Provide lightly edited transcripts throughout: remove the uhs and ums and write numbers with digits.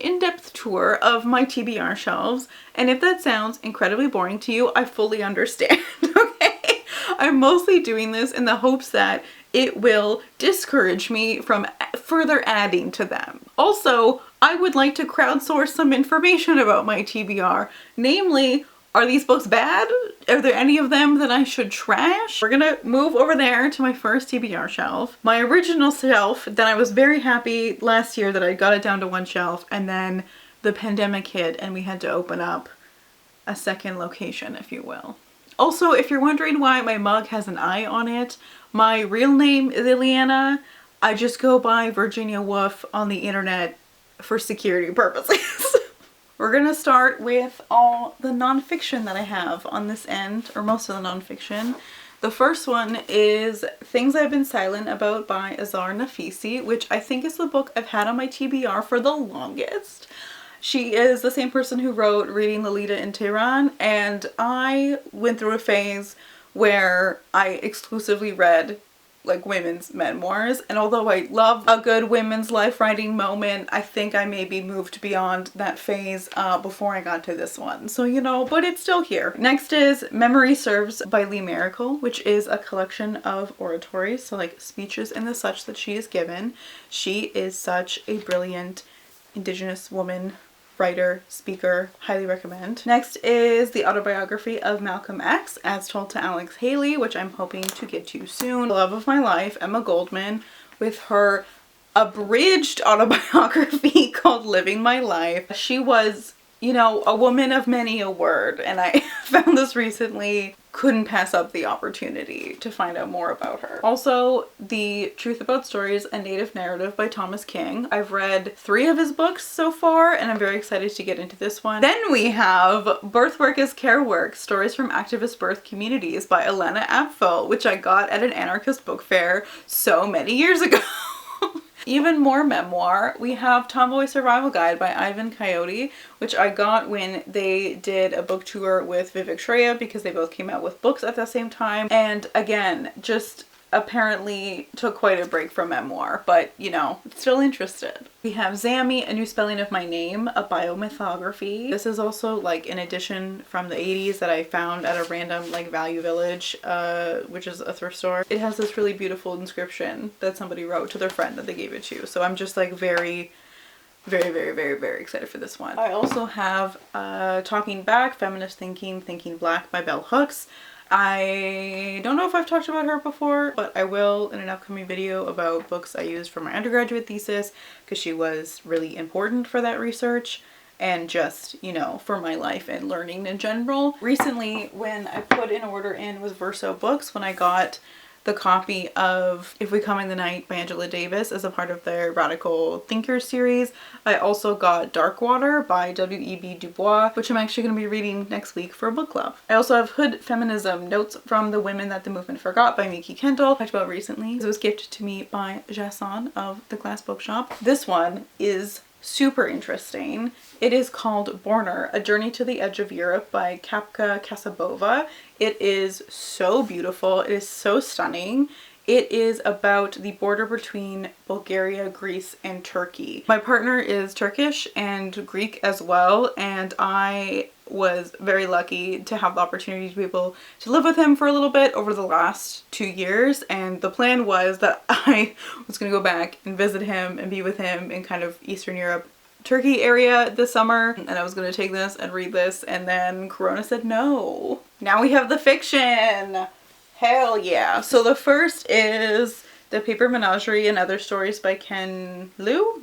in-depth tour of my TBR shelves, and if that sounds incredibly boring to you, I fully understand, okay? I'm mostly doing this in the hopes that it will discourage me from further adding to them. Also, I would like to crowdsource some information about my TBR, namely, are these books bad? Are there any of them that I should trash? We're gonna move over there to my first TBR shelf. My original shelf that I was very happy last year that I got it down to one shelf, and then the pandemic hit and we had to open up a second location, if you will. Also, if you're wondering why my mug has an eye on it, my real name is Ileana. I just go by Virginia Woof on the internet for security purposes. We're gonna start with all the nonfiction that I have on this end, or most of the nonfiction. The first one is Things I've Been Silent About by Azar Nafisi, which I think is the book I've had on my TBR for the longest. She is the same person who wrote Reading Lolita in Tehran, and I went through a phase where I exclusively read like women's memoirs, and although I love a good women's life writing moment, I think I maybe moved beyond that phase before I got to this one. So, you know, but it's still here. Next is Memory Serves by Lee Miracle, which is a collection of oratories, so like speeches and the such that she has given. She is such a brilliant Indigenous woman writer, speaker, highly recommend. Next is the autobiography of Malcolm X, as told to Alex Haley, which I'm hoping to get to soon. The love of my life, Emma Goldman, with her abridged autobiography called Living My Life. She was, you know, a woman of many a word, and I found this recently. Couldn't pass up the opportunity to find out more about her. Also, The Truth About Stories, A Native Narrative by Thomas King. I've read 3 of his books so far, and I'm very excited to get into this one. Then we have Birthwork is Care Work, Stories from Activist Birth Communities by Elena Apfel, which I got at an anarchist book fair so many years ago. Even more memoir, we have Tomboy Survival Guide by Ivan Coyote, which I got when they did a book tour with Vivek Shraya because they both came out with books at the same time. And again, just apparently took quite a break from memoir, but you know, still interested. We have Zammy, A New Spelling of My Name, a biomythography. This is also like an edition from the 80s that I found at a random like Value Village, which is a thrift store. It has this really beautiful inscription that somebody wrote to their friend that they gave it to. So I'm just like very excited for this one. I also have Talking Back, Feminist Thinking, Thinking Black by Bell Hooks. I don't know if I've talked about her before, but I will in an upcoming video about books I used for my undergraduate thesis, because she was really important for that research and just, you know, for my life and learning in general. Recently, when I put an order in with Verso Books, when I got the copy of If We Come in the Night by Angela Davis as a part of their Radical Thinkers series, I also got Darkwater by W.E.B. Du Bois, which I'm actually going to be reading next week for a book club. I also have Hood Feminism, Notes from the Women That the Movement Forgot by Miki Kendall, talked about recently. It was gifted to me by Jason of the Glass Bookshop. This one is super interesting. It is called Borner, A Journey to the Edge of Europe by Kapka Kasabova. It is so beautiful. It is so stunning. It is about the border between Bulgaria, Greece, and Turkey. My partner is Turkish and Greek as well, and I was very lucky to have the opportunity to be able to live with him for a little bit over the last 2 years, and the plan was that I was going to go back and visit him and be with him in kind of Eastern Europe, Turkey area this summer, and I was going to take this and read this, and then Corona said no. Now we have the fiction! Hell yeah! So the first is The Paper Menagerie and Other Stories by Ken Liu.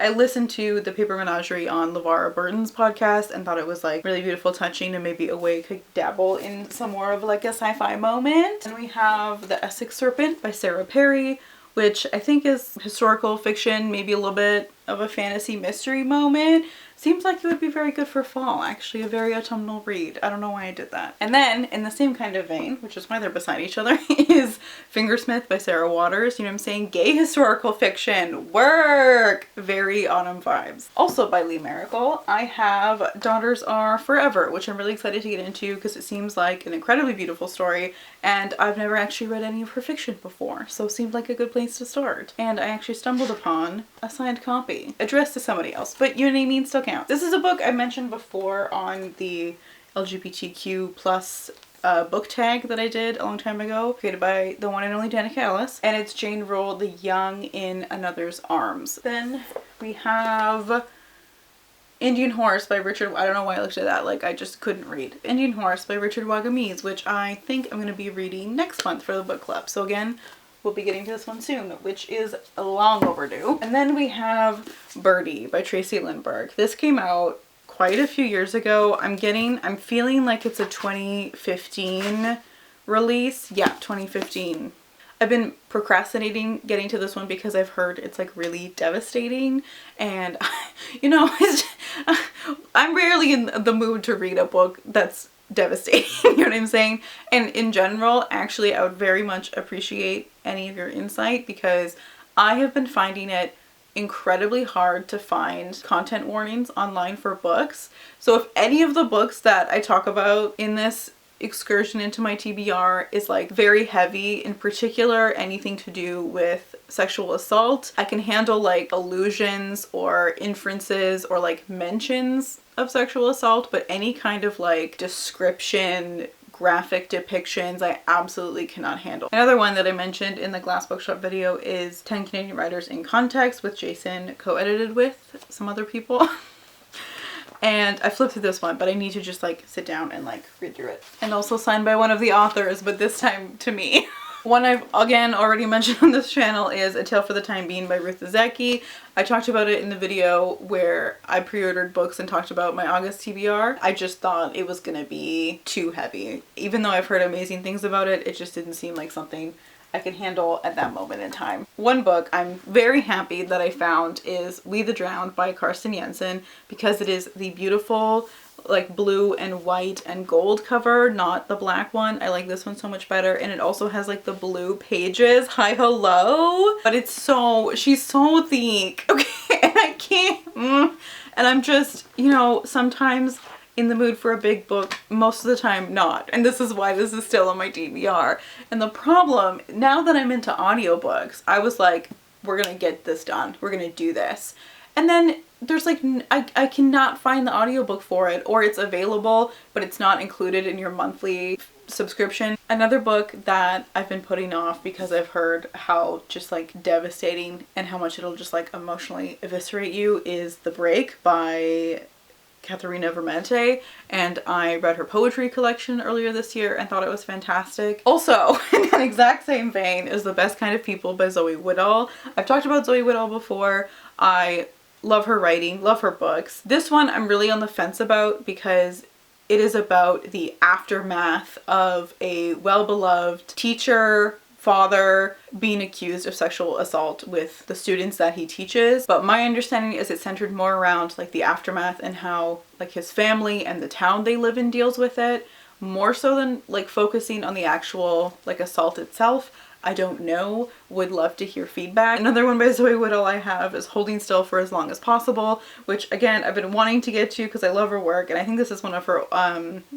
I listened to The Paper Menagerie on LeVar Burton's podcast and thought it was like really beautiful, touching, and maybe a way I could dabble in some more of like a sci-fi moment. And we have The Essex Serpent by Sarah Perry, which I think is historical fiction, maybe a little bit of a fantasy mystery moment. Seems like it would be very good for fall, actually, a very autumnal read. I don't know why I did that. And then, in the same kind of vein, which is why they're beside each other, is Fingersmith by Sarah Waters. You know what I'm saying? Gay historical fiction. Work! Very autumn vibes. Also by Lee Maracle, I have Daughters Are Forever, which I'm really excited to get into because it seems like an incredibly beautiful story, and I've never actually read any of her fiction before, so it seemed like a good place to start. And I actually stumbled upon a signed copy addressed to somebody else, but you know what I mean, still counts. This is a book I mentioned before on the LGBTQ plus book tag that I did a long time ago, created by the one and only Danica Ellis, and it's Jane Rule, The Young in Another's Arms. Then we have Indian Horse by Richard, I don't know why I looked at that like I just couldn't read. Indian Horse by Richard Wagamese, which I think I'm going to be reading next month for the book club. So again, we'll be getting to this one soon, which is long overdue. And then we have Birdie by Tracy Lindbergh. This came out quite a few years ago. I'm feeling like it's a 2015 release. Yeah, 2015. I've been procrastinating getting to this one because I've heard it's like really devastating, and you know, I'm rarely in the mood to read a book that's devastating, you know what I'm saying? And in general, actually, I would very much appreciate any of your insight because I have been finding it incredibly hard to find content warnings online for books. So if any of the books that I talk about in this excursion into my TBR is like very heavy, in particular anything to do with sexual assault, I can handle like allusions or inferences or like mentions of sexual assault, but any kind of like description, graphic depictions, I absolutely cannot handle. Another one that I mentioned in the Glass Bookshop video is 10 Canadian Writers in Context, with Jason co-edited with some other people. And I flipped through this one, but I need to just like sit down and like read through it. And also signed by one of the authors, but this time to me. One I've again already mentioned on this channel is A Tale for the Time Being by Ruth Zeki. I talked about it in the video where I pre-ordered books and talked about my August TBR. I just thought it was gonna be too heavy. Even though I've heard amazing things about it, it just didn't seem like something I can handle at that moment in time. One book I'm very happy that I found is We the Drowned by Karsten Jensen, because it is the beautiful like blue and white and gold cover, not the black one. I like this one so much better, and it also has like the blue pages. Hi hello, but it's so, she's so thick, okay, and I can't and I'm just, you know, sometimes in the mood for a big book, most of the time not. And this is why this is still on my DVR. And the problem, now that I'm into audiobooks, I was like, we're gonna get this done. We're gonna do this. And then there's like, I cannot find the audiobook for it, or it's available, but it's not included in your monthly subscription. Another book that I've been putting off because I've heard how just like devastating and how much it'll just like emotionally eviscerate you is The Break by Katharina Vermente, and I read her poetry collection earlier this year and thought it was fantastic. Also, in that exact same vein is The Best Kind of People by Zoe Woodall. I've talked about Zoe Woodall before. I love her writing, love her books. This one I'm really on the fence about because it is about the aftermath of a well-beloved teacher, father being accused of sexual assault with the students that he teaches. But my understanding is it's centered more around like the aftermath and how like his family and the town they live in deals with it, more so than like focusing on the actual like assault itself. I don't know. Would love to hear feedback. Another one by Zoe Woodall I have is Holding Still for as Long as Possible, which again I've been wanting to get to because I love her work, and I think this is one of her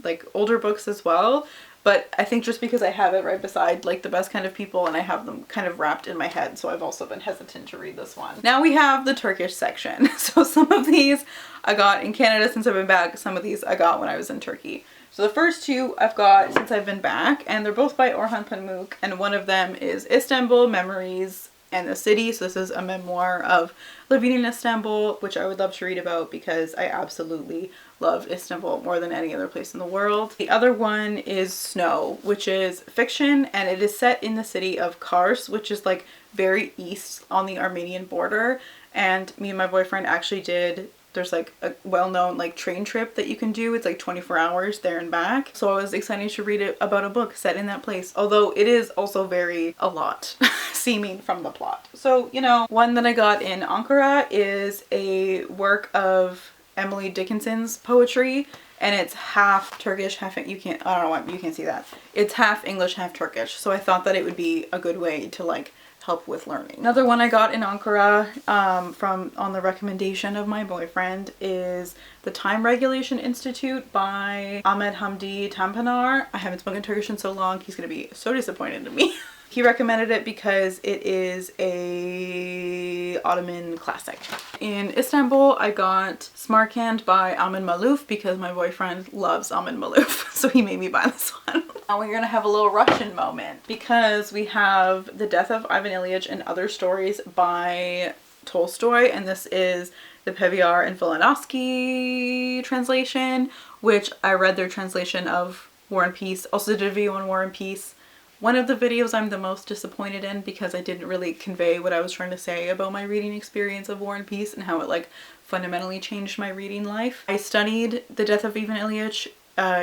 like older books as well. But I think just because I have it right beside like The Best Kind of People and I have them kind of wrapped in my head, so I've also been hesitant to read this one. Now we have the Turkish section. So some of these I got in Canada since I've been back, some of these I got when I was in Turkey. So the first two I've got since I've been back, and they're both by Orhan Pamuk, and one of them is Istanbul, Memories and the City. So this is a memoir of living in Istanbul, which I would love to read about because I absolutely love Istanbul more than any other place in the world. The other one is Snow, which is fiction, and it is set in the city of Kars, which is like very east on the Armenian border. And me and my boyfriend actually did, there's like a well-known like train trip that you can do. It's like 24 hours there and back. So I was excited to read it about a book set in that place, although it is also very a lot seeming from the plot. So, you know, one that I got in Ankara is a work of Emily Dickinson's poetry, and it's half Turkish, half, I don't know why you can't see that. It's half English, half Turkish. So I thought that it would be a good way to like help with learning. Another one I got in Ankara on the recommendation of my boyfriend is The Time Regulation Institute by Ahmet Hamdi Tanpınar. I haven't spoken Turkish in so long, he's gonna be so disappointed in me. He recommended it because it is a Ottoman classic. In Istanbul, I got Smarkand by Amin Malouf because my boyfriend loves Amin Malouf, so he made me buy this one. Now we're gonna have a little Russian moment because we have The Death of Ivan Ilyich and Other Stories by Tolstoy, and this is the TBR and Volodarsky translation, which I read their translation of War and Peace. Also did a video on War and Peace. One of the videos I'm the most disappointed in because I didn't really convey what I was trying to say about my reading experience of War and Peace and how it like fundamentally changed my reading life. I studied The Death of Ivan Ilyich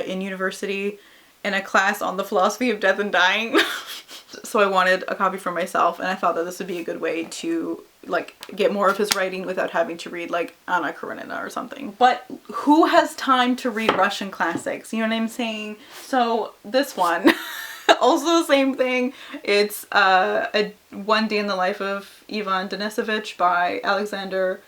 in university in a class on the philosophy of death and dying. So I wanted a copy for myself, and I thought that this would be a good way to like get more of his writing without having to read like Anna Karenina or something. But who has time to read Russian classics? You know what I'm saying? So this one, also the same thing. It's a One Day in the Life of Ivan Denisovich by Alexander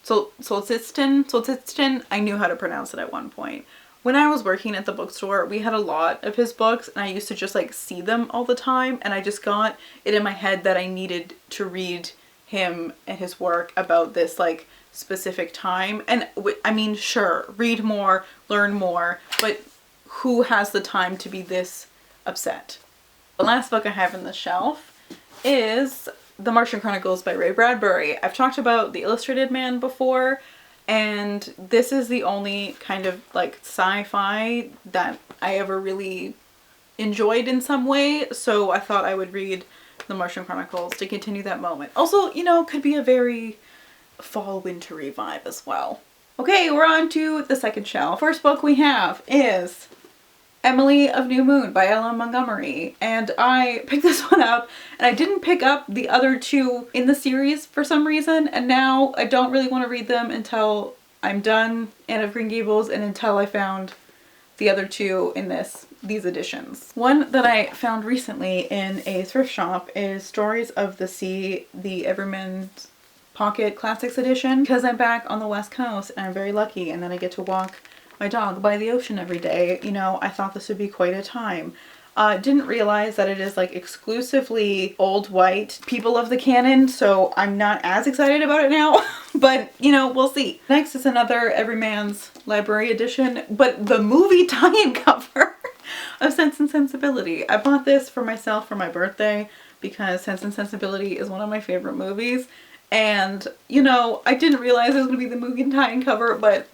Solzhenitsyn. I knew how to pronounce it at one point. When I was working at the bookstore, we had a lot of his books, and I used to just like see them all the time, and I just got it in my head that I needed to read him and his work about this like specific time. And I mean, sure, read more, learn more, but who has the time to be this upset? The last book I have in the shelf is The Martian Chronicles by Ray Bradbury. I've talked about The Illustrated Man before, and this is the only kind of like sci-fi that I ever really enjoyed in some way, so I thought I would read The Martian Chronicles to continue that moment. Also, you know, could be a very fall wintry vibe as well. Okay, we're on to the second shelf. First book we have is Emily of New Moon by Ella Montgomery, and I picked this one up, and I didn't pick up the other two in the series for some reason, and now I don't really want to read them until I'm done Anne of Green Gables and until I found the other two in these editions. One that I found recently in a thrift shop is Stories of the Sea, the Everyman's Pocket Classics edition, because I'm back on the West Coast and I'm very lucky, and then I get to walk my dog by the ocean every day. You know, I thought this would be quite a time. Didn't realize that it is like exclusively old white people of the canon, so I'm not as excited about it now, but you know, we'll see. Next is another Everyman's Library edition, but the movie tie-in cover of Sense and Sensibility. I bought this for myself for my birthday because Sense and Sensibility is one of my favorite movies, and you know, I didn't realize it was going to be the movie tie-in cover, but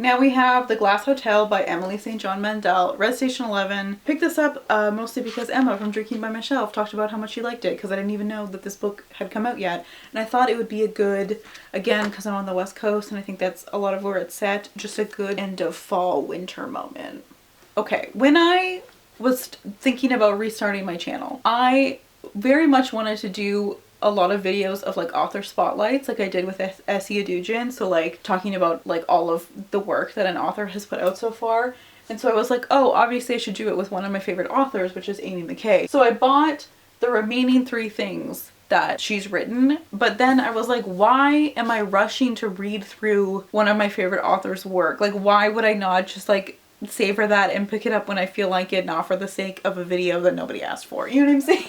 now we have The Glass Hotel by Emily St. John Mandel, Red Station 11. Picked this up mostly because Emma from Drinking by My Shelf talked about how much she liked it, because I didn't even know that this book had come out yet. And I thought it would be a good, again, because I'm on the West Coast and I think that's a lot of where it's set, just a good end of fall winter moment. Okay, when I was thinking about restarting my channel, I very much wanted to do a lot of videos of like author spotlights like I did with Essie Adugin, so like talking about like all of the work that an author has put out so far. And so I was like, oh, obviously I should do it with one of my favorite authors, which is Amy McKay. So I bought the remaining 3 things that she's written, but then I was like, why am I rushing to read through one of my favorite authors' work? Like, why would I not just like savor that and pick it up when I feel like it, not for the sake of a video that nobody asked for, you know what I'm saying?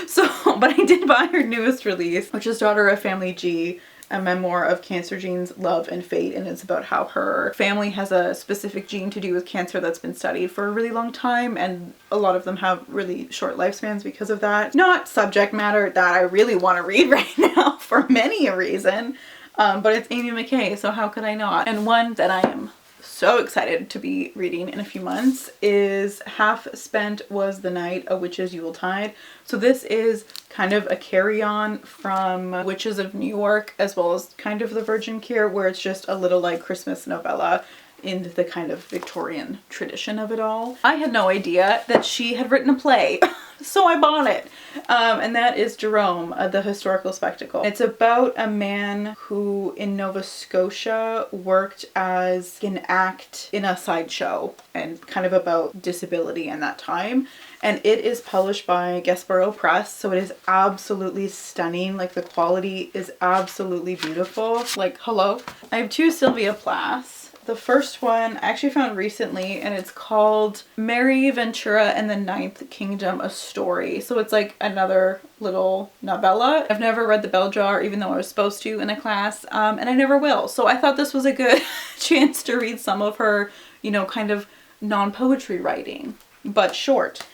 So, but I did buy her newest release, which is Daughter of Family G, a memoir of cancer genes, love, and fate, and it's about how her family has a specific gene to do with cancer that's been studied for a really long time, and a lot of them have really short lifespans because of that. Not subject matter that I really want to read right now for many a reason, but it's Amy McKay, so how could I not? And one that I am so excited to be reading in a few months is Half Spent Was the Night, A Witch's Yuletide. So this is kind of a carry-on from Witches of New York, as well as kind of The Virgin Cure, where it's just a little like Christmas novella. in the kind of Victorian tradition of it all. I had no idea that she had written a play, so I bought it. And that is Jerome, the historical spectacle. It's about a man who in Nova Scotia worked as an act in a sideshow and kind of about disability in that time. And it is published by Gasborough Press, so it is absolutely stunning. Like, the quality is absolutely beautiful. Like, hello. I have two Sylvia Plaths. The first one I actually found recently, and it's called Mary Ventura and the Ninth Kingdom, A Story. So it's like another little novella. I've never read The Bell Jar, even though I was supposed to in a class, and I never will. So I thought this was a good chance to read some of her, you know, kind of non-poetry writing, but short,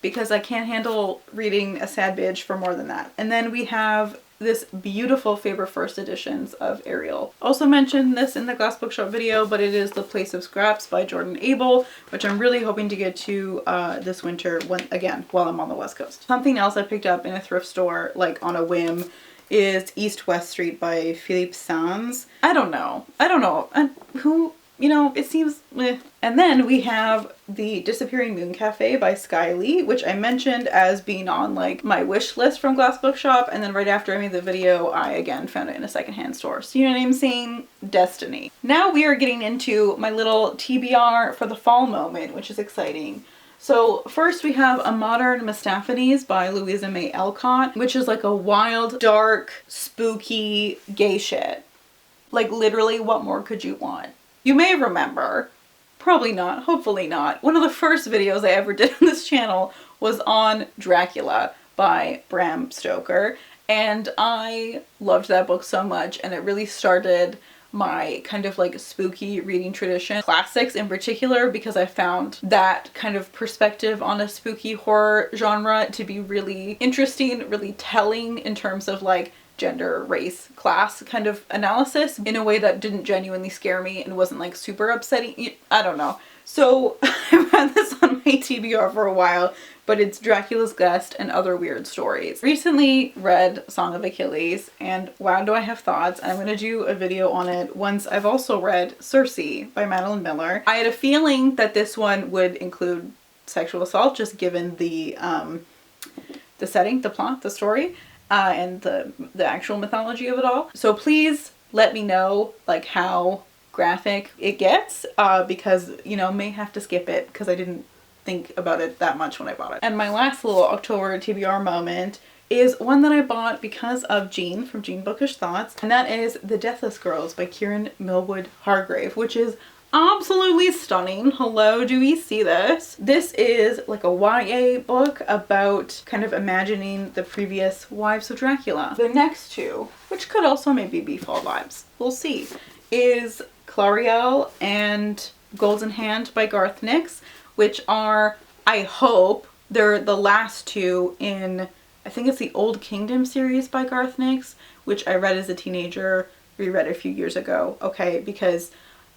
because I can't handle reading a sad bitch for more than that. And then we have this beautiful Faber First editions of Ariel. Also mentioned this in the Glass Bookshop video, but it is The Place of Scraps by Jordan Abel, which I'm really hoping to get to this winter while I'm on the West Coast. Something else I picked up in a thrift store, like on a whim, is East West Street by Philippe Sands. I don't know. And who, you know, it seems meh. And then we have The Disappearing Moon Cafe by Sky Lee, which I mentioned as being on like my wish list from Glass Bookshop, and then right after I made the video, I again found it in a secondhand store. So you know what I'm saying? Destiny. Now we are getting into my little TBR for the fall moment, which is exciting. So first we have A Modern Mistophanes by Louisa May Alcott, which is like a wild, dark, spooky gay shit. Like, literally, what more could you want? You may remember, probably not, hopefully not, one of the first videos I ever did on this channel was on Dracula by Bram Stoker, and I loved that book so much, and it really started my kind of like spooky reading tradition. Classics in particular, because I found that kind of perspective on a spooky horror genre to be really interesting, really telling in terms of like gender, race, class kind of analysis in a way that didn't genuinely scare me and wasn't like super upsetting. I don't know. So I've had this on my TBR for a while, but it's Dracula's Guest and Other Weird Stories. Recently read Song of Achilles, and wow, do I have thoughts. I'm going to do a video on it once I've also read Circe by Madeline Miller. I had a feeling that this one would include sexual assault, just given the setting, the plot, the story, and the actual mythology of it all. So please let me know like how graphic it gets, because, you know, may have to skip it because I didn't think about it that much when I bought it. And my last little October TBR moment is one that I bought because of Jean from Jean Bookish Thoughts, and that is The Deathless Girls by Kieran Millwood Hargrave, which is absolutely stunning. Hello, do we see this? This is like a YA book about kind of imagining the previous wives of Dracula. The next two, which could also maybe be fall vibes, we'll see, is Clariel and Golden Hand by Garth Nix, which are, I hope, they're the last two in, I think it's the Old Kingdom series by Garth Nix, which I read as a teenager, reread a few years ago, okay, because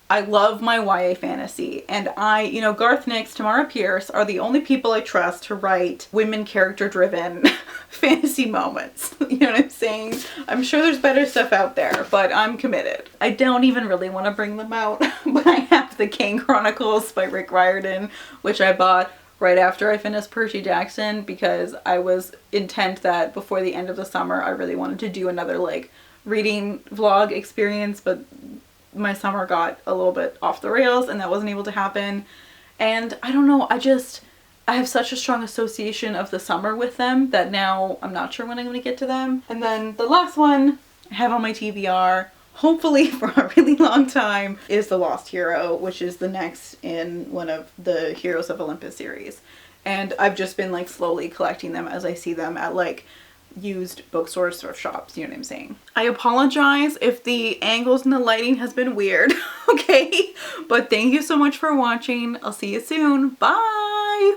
I love my YA fantasy, and you know, Garth Nix, Tamara Pierce are the only people I trust to write women character-driven fantasy moments. You know what I'm saying? I'm sure there's better stuff out there, but I'm committed. I don't even really want to bring them out, but I have the Kane Chronicles by Rick Riordan, which I bought right after I finished Percy Jackson, because I was intent that before the end of the summer I really wanted to do another like reading vlog experience, but my summer got a little bit off the rails and that wasn't able to happen. And I don't know, I have such a strong association of the summer with them that now I'm not sure when I'm going to get to them. And then the last one I have on my TBR, hopefully for a really long time, is The Lost Hero, which is the next in one of the Heroes of Olympus series. And I've just been like slowly collecting them as I see them at like used bookstores, thrift shops, you know what I'm saying. I apologize if the angles and the lighting has been weird, okay? But thank you so much for watching. I'll see you soon. Bye!